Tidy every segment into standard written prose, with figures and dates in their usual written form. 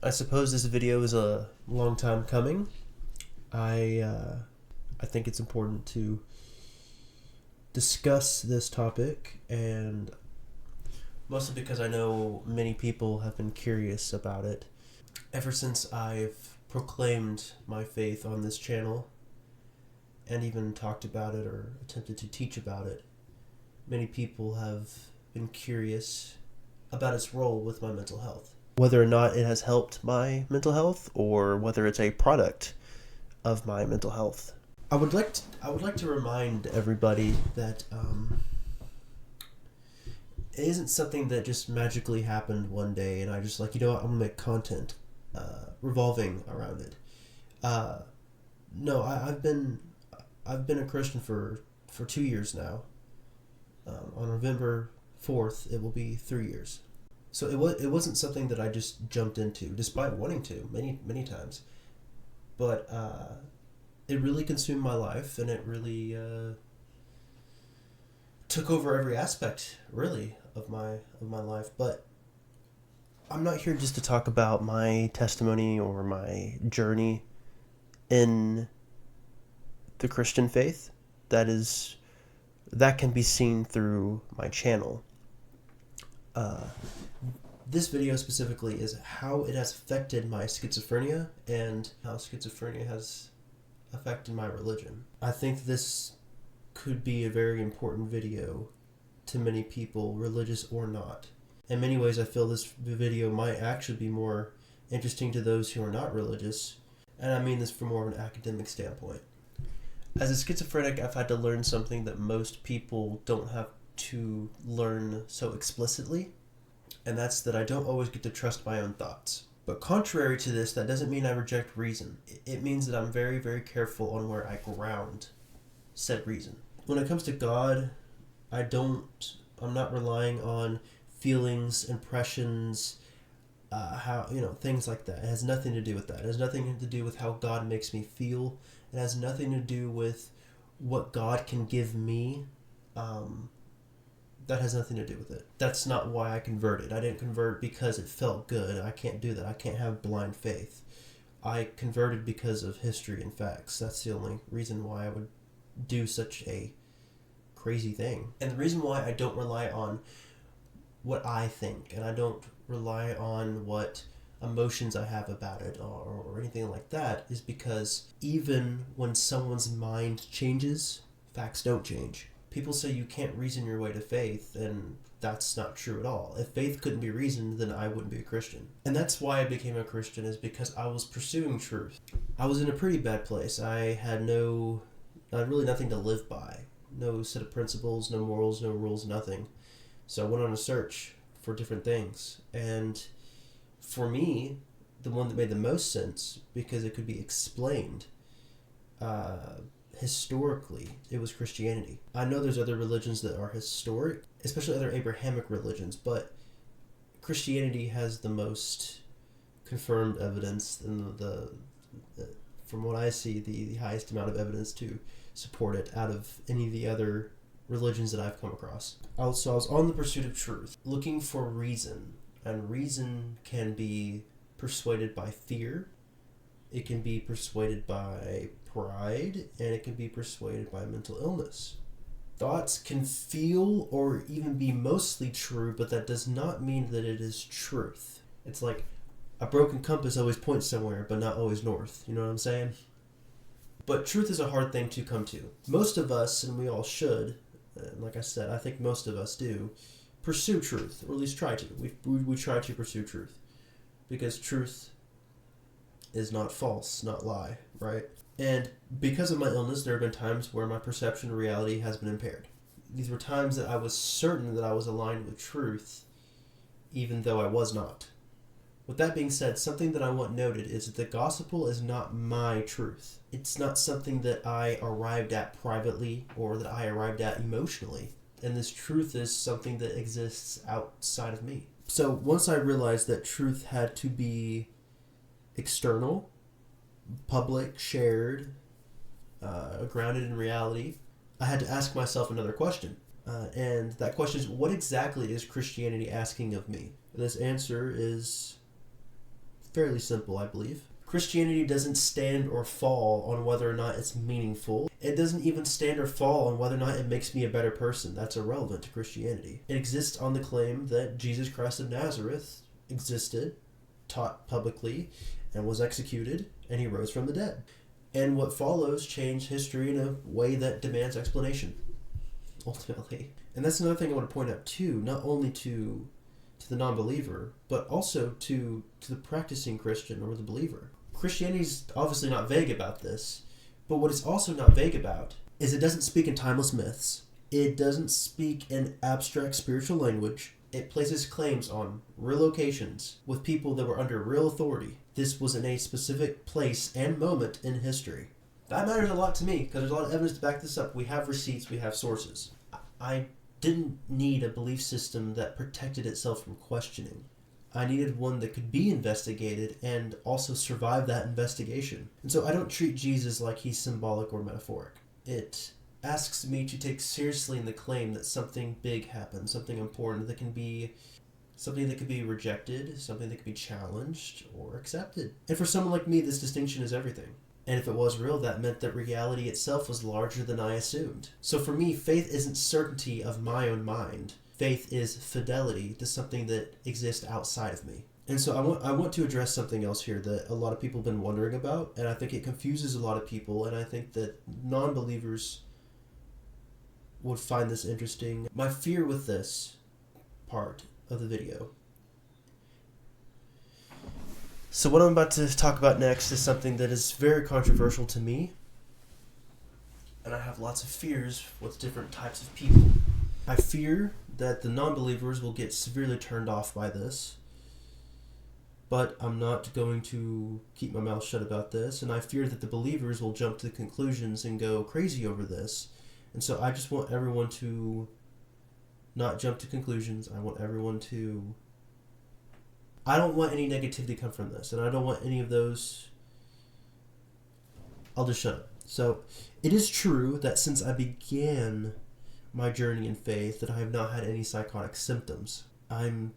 I suppose this video is a long time coming. I think it's important to discuss this topic, and mostly because I know many people have been curious about it. Ever since I've proclaimed my faith on this channel, and even talked about it or attempted to teach about it, many people have been curious about its role with my mental health. Whether or not it has helped my mental health, or whether it's a product of my mental health. I would like to remind everybody that it isn't something that just magically happened one day and I just I'm gonna make content revolving around it. No, I've been a Christian for 2 years now. On November 4th, it will be 3 years. So it wasn't something that I just jumped into, despite wanting to many times. But it really consumed my life, and it really took over every aspect, really, of my life. But I'm not here just to talk about my testimony or my journey in the Christian faith. That can be seen through my channel. This video specifically is how it has affected my schizophrenia and how schizophrenia has affected my religion. I think this could be a very important video to many people, religious or not. In many ways, I feel this video might actually be more interesting to those who are not religious, and I mean this from more of an academic standpoint. As a schizophrenic, I've had to learn something that most people don't have to learn so explicitly, and that's that I don't always get to trust my own thoughts. But contrary to this, that doesn't mean I reject reason. It means that I'm very, very careful on where I ground said reason. When it comes to God, I'm not relying on feelings, impressions, things like that. It has nothing to do with that. It has nothing to do with how God makes me feel. It has nothing to do with what God can give me. That has nothing to do with it. That's not why I converted. I didn't convert because it felt good. I can't do that. I can't have blind faith. I converted because of history and facts. That's the only reason why I would do such a crazy thing. And the reason why I don't rely on what I think, and I don't rely on what emotions I have about it or anything like that, is because even when someone's mind changes, facts don't change. People say you can't reason your way to faith, and that's not true at all. If faith couldn't be reasoned, then I wouldn't be a Christian. And that's why I became a Christian, is because I was pursuing truth. I was in a pretty bad place. I had really nothing to live by. No set of principles, no morals, no rules, nothing. So I went on a search for different things. And for me, the one that made the most sense, because it could be explained historically, it was Christianity. I know there's other religions that are historic, especially other Abrahamic religions, but Christianity has the most confirmed evidence and from what I see, the highest amount of evidence to support it out of any of the other religions that I've come across. Also, I was on the pursuit of truth, looking for reason, and reason can be persuaded by fear, it can be persuaded by pride, and it can be persuaded by mental illness. Thoughts can feel or even be mostly true, but that does not mean that it is truth. It's like a broken compass always points somewhere, but not always north. You know what I'm saying? But truth is a hard thing to come to. Most of us, and we all should, and like I said, I think most of us do, pursue truth, or at least try to. We try to pursue truth. Because truth is not false, not lie, right? And because of my illness, there have been times where my perception of reality has been impaired. These were times that I was certain that I was aligned with truth, even though I was not. With that being said, something that I want noted is that the gospel is not my truth. It's not something that I arrived at privately or that I arrived at emotionally. And this truth is something that exists outside of me. So once I realized that truth had to be external, public, shared, grounded in reality, I had to ask myself another question. And that question is, what exactly is Christianity asking of me? This answer is fairly simple, I believe. Christianity doesn't stand or fall on whether or not it's meaningful. It doesn't even stand or fall on whether or not it makes me a better person. That's irrelevant to Christianity. It exists on the claim that Jesus Christ of Nazareth existed, taught publicly, and was executed, and he rose from the dead. And what follows changed history in a way that demands explanation, ultimately. And that's another thing I want to point out too, not only to the non-believer, but also to the practicing Christian or the believer. Christianity's obviously not vague about this, but what it's also not vague about is it doesn't speak in timeless myths. It doesn't speak in abstract spiritual language. It places claims on real locations with people that were under real authority. This was in a specific place and moment in history. That matters a lot to me because there's a lot of evidence to back this up. We have receipts, we have sources. I didn't need a belief system that protected itself from questioning. I needed one that could be investigated and also survive that investigation. And so I don't treat Jesus like he's symbolic or metaphoric. It asks me to take seriously in the claim that something big happened, something important that can be something that could be rejected, something that could be challenged or accepted. And for someone like me, this distinction is everything. And if it was real, that meant that reality itself was larger than I assumed. So for me, faith isn't certainty of my own mind. Faith is fidelity to something that exists outside of me. And so I want to address something else here that a lot of people have been wondering about, and I think it confuses a lot of people, and I think that non-believers would find this interesting. My fear with this part of the video. So what I'm about to talk about next is something that is very controversial to me, and I have lots of fears with different types of people. I fear that the non-believers will get severely turned off by this, but I'm not going to keep my mouth shut about this, and I fear that the believers will jump to conclusions and go crazy over this. And so I just want everyone to not jump to conclusions. I want everyone to... I don't want any negativity to come from this, and I don't want any of those... I'll just shut up. So, it is true that since I began my journey in faith that I have not had any psychotic symptoms. I'm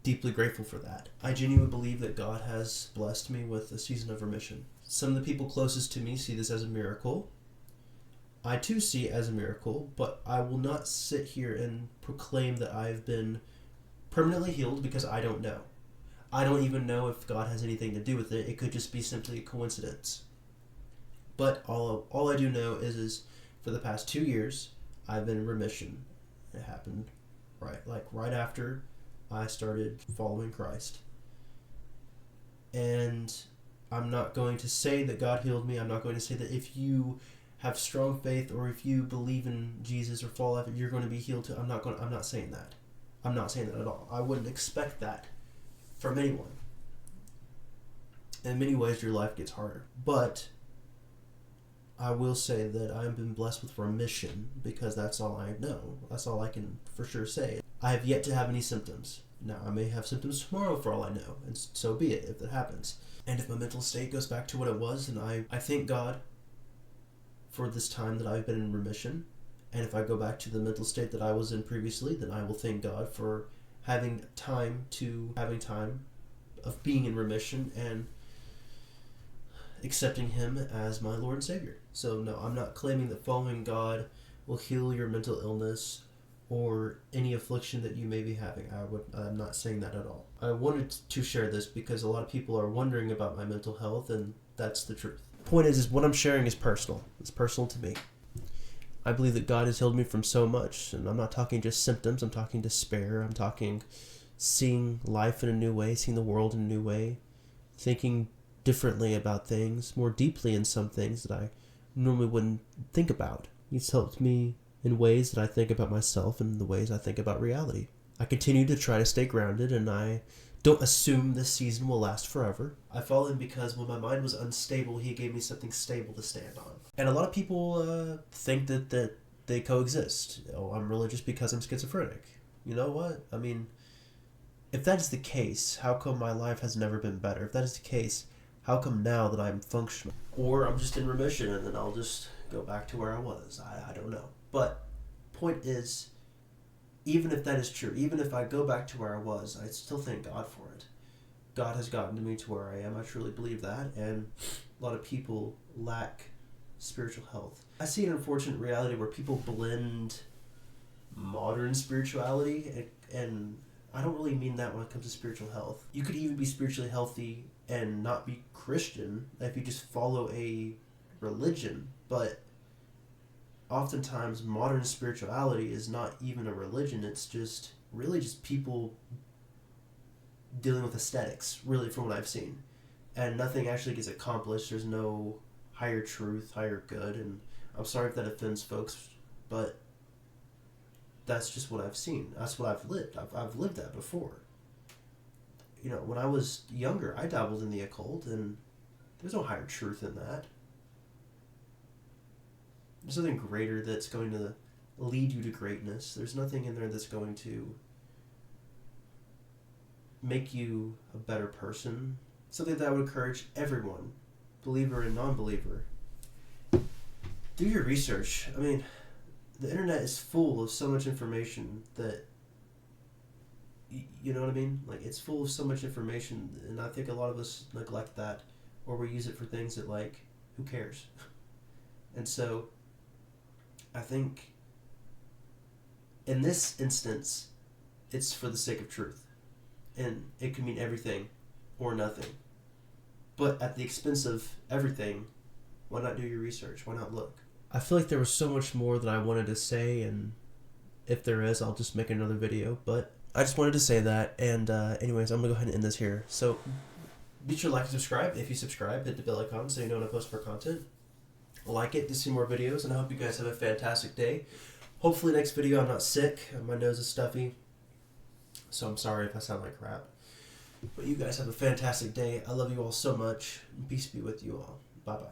deeply grateful for that. I genuinely believe that God has blessed me with a season of remission. Some of the people closest to me see this as a miracle. I too see it as a miracle, but I will not sit here and proclaim that I've been permanently healed because I don't know. I don't even know if God has anything to do with it. It could just be simply a coincidence. But all I do know is for the past 2 years, I've been in remission. It happened right after I started following Christ. And I'm not going to say that God healed me. I'm not going to say that if you have strong faith or if you believe in Jesus or follow after, you're going to be healed too. I'm not saying that. I'm not saying that at all. I wouldn't expect that from anyone. In many ways, your life gets harder. But I will say that I've been blessed with remission because that's all I know. That's all I can for sure say. I have yet to have any symptoms. Now, I may have symptoms tomorrow for all I know, and so be it if that happens. And if my mental state goes back to what it was, then I thank God for this time that I've been in remission. And if I go back to the mental state that I was in previously, then I will thank God for having time of being in remission and accepting Him as my Lord and Savior. So no, I'm not claiming that following God will heal your mental illness or any affliction that you may be having. I'm not saying that at all. I wanted to share this because a lot of people are wondering about my mental health, and that's the truth. The point is what I'm sharing is personal. It's personal to me. I believe that God has healed me from so much, and I'm not talking just symptoms. I'm talking despair. I'm talking seeing life in a new way, seeing the world in a new way, thinking differently about things, more deeply in some things that I normally wouldn't think about. He's helped me in ways that I think about myself and the ways I think about reality. I continue to try to stay grounded, and I don't assume this season will last forever. I follow Him because when my mind was unstable, He gave me something stable to stand on. And a lot of people think that they coexist. Oh, I'm religious because I'm schizophrenic. You know what? I mean, if that is the case, how come my life has never been better? If that is the case, how come now that I'm functional? Or I'm just in remission and then I'll just go back to where I was. I don't know. But point is, even if that is true, even if I go back to where I was, I still thank God for it. God has gotten to me to where I am. I truly believe that, and a lot of people lack spiritual health. I see an unfortunate reality where people blend modern spirituality, and I don't really mean that when it comes to spiritual health. You could even be spiritually healthy and not be Christian if you just follow a religion, but oftentimes modern spirituality is not even a religion. It's just really just people dealing with aesthetics, really, from what I've seen, and nothing actually gets accomplished. There's no higher truth, higher good, and I'm sorry if that offends folks, but that's just what I've seen. That's what I've lived. I've lived that before. You know, when I was younger, I dabbled in the occult, and there's no higher truth in that. There's nothing greater that's going to lead you to greatness. There's nothing in there that's going to make you a better person. Something that I would encourage everyone, believer and non-believer. Do your research. I mean, the internet is full of so much information that, you know what I mean? Like, it's full of so much information, and I think a lot of us neglect that, or we use it for things that, like, who cares? And so, I think, in this instance, it's for the sake of truth. And it can mean everything or nothing. But at the expense of everything, why not do your research? Why not look? I feel like there was so much more that I wanted to say, and if there is, I'll just make another video. But I just wanted to say that, and anyways, I'm going to go ahead and end this here. So, be sure to like and subscribe. If you subscribe, hit the bell icon so you know when I post more content. Like it to see more videos, and I hope you guys have a fantastic day. Hopefully next video I'm not sick. My nose is stuffy, so I'm sorry if I sound like crap. But you guys have a fantastic day. I love you all so much. Peace be with you all. Bye-bye.